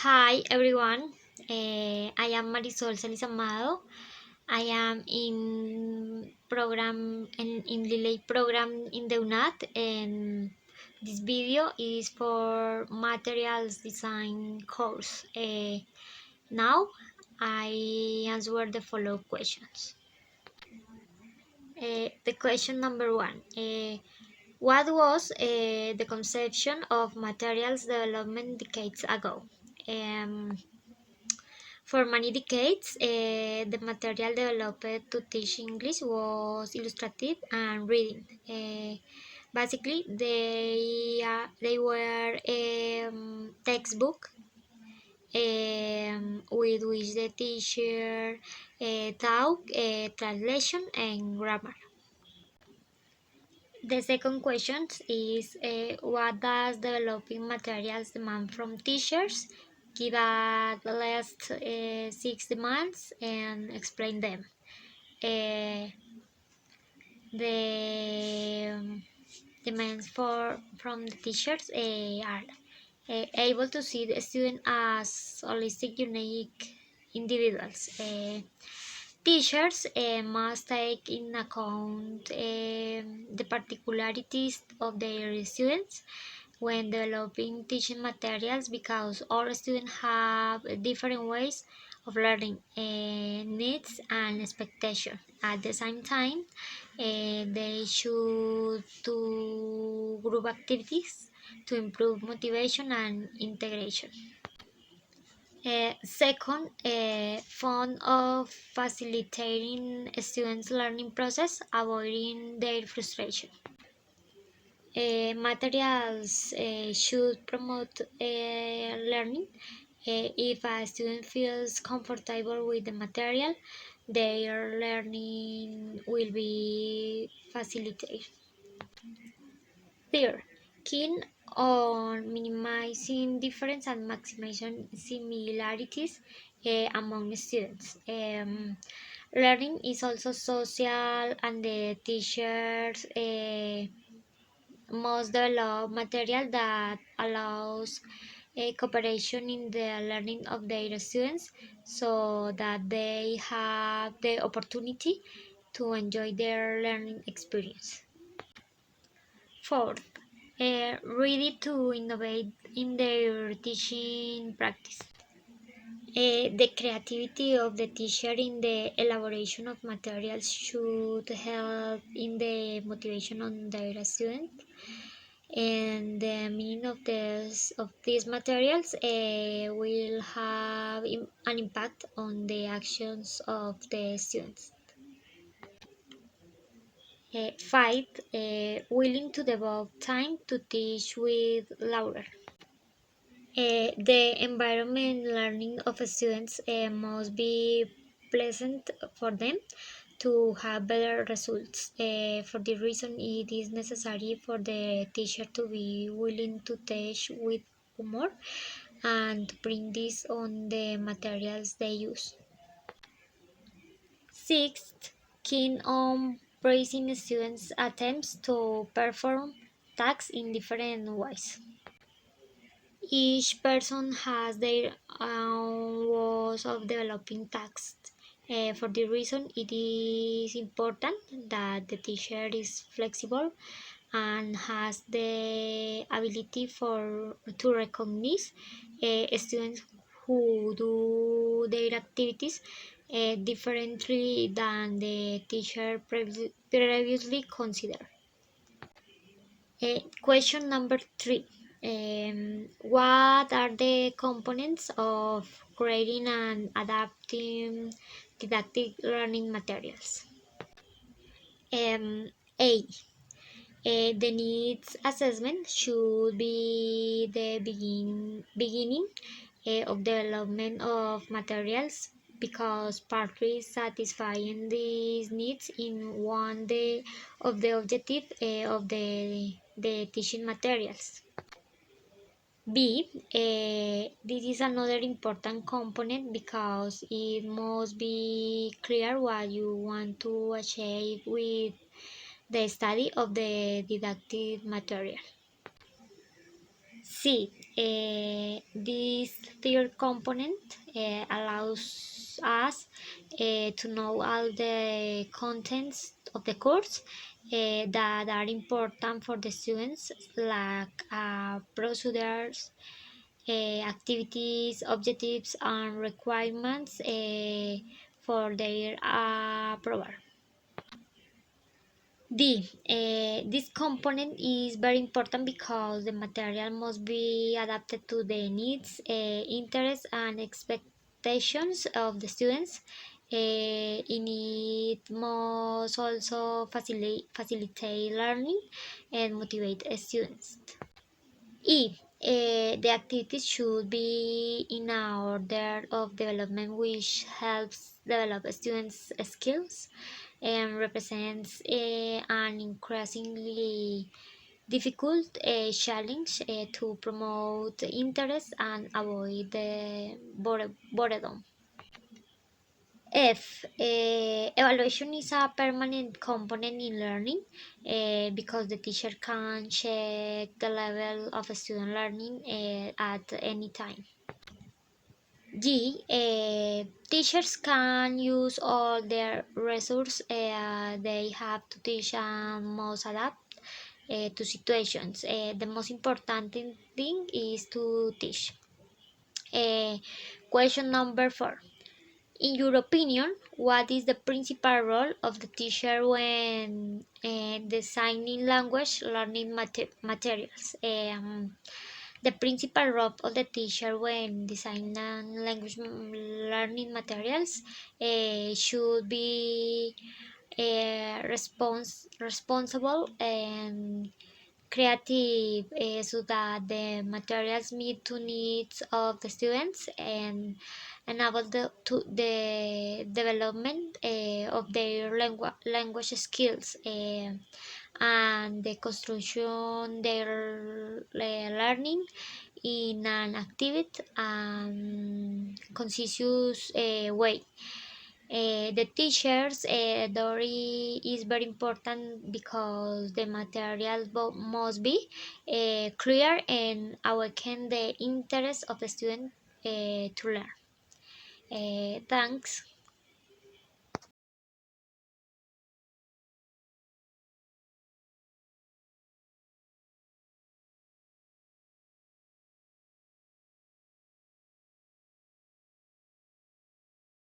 Hi everyone, I am Marisol Celis Amado. I am in Liley program in the UNAT, and this video is for materials design course. Now I answer the following questions. The question number one. What was the conception of materials development decades ago? Um, For many decades, the material developed to teach English was illustrative and reading. Basically, they were textbook with which the teacher taught translation and grammar. The second question is what does developing materials demand from teachers? Give a list 6 demands and explain them. Uh, the demands from the teachers are able to see the student as holistic, unique individuals. Teachers must take in account the particularities of their students when developing teaching materials because all students have different ways of learning, needs and expectations. At the same time, they should do group activities to improve motivation and integration. Second, fond of facilitating students' learning process, avoiding their frustration. Materials should promote learning. If a student feels comfortable with the material, their learning will be facilitated. Third, keen on minimizing difference and maximizing similarities among students. Learning is also social, and the teachers must develop material that allows cooperation in the learning of their students so that they have the opportunity to enjoy their learning experience. Fourth, ready to innovate in their teaching practice. The creativity of the teacher in the elaboration of materials should help in the motivation on their students, and the meaning of these materials will have an impact on the actions of the students. Five, willing to devote time to teach with laughter. The environment learning of students must be pleasant for them to have better results. For the reason, it is necessary for the teacher to be willing to teach with humor and to bring this on the materials they use. Sixth, keen on praising students' attempts to perform tasks in different ways. Each person has their own ways of developing tasks. For the reason, it is important that the teacher is flexible and has the ability to recognize students who do their activities differently than the teacher previously considered. Question number three. What are the components of creating and adapting didactic learning materials? A. The needs assessment should be the beginning of development of materials because partly satisfying these needs in of the objective of the teaching materials. B. This is another important component because it must be clear what you want to achieve with the study of the didactic material. C. This third component allows us to know all the contents of the course that are important for the students, like procedures, activities, objectives, and requirements for their approval. This component is very important because the material must be adapted to the needs, interests, and expectations of the students. It must also facilitate learning and motivate students. The activities should be in a order of development which helps develop students' skills and represents an increasingly difficult challenge to promote interest and avoid the boredom. Evaluation is a permanent component in learning because the teacher can check the level of student learning at any time. Teachers can use all their resources they have to teach and must adapt to situations. The most important thing is to teach. Uh, Question number 4. In your opinion, what is the principal role of the teacher when designing language learning materials? The principal role of the teacher when designing language learning materials should be responsible and creative so that the materials meet the needs of the students and enable the development of their language skills and the construction their learning in an active and conscious way. The teacher's story is very important because the material must be clear and awaken the interest of the student to learn. Thanks.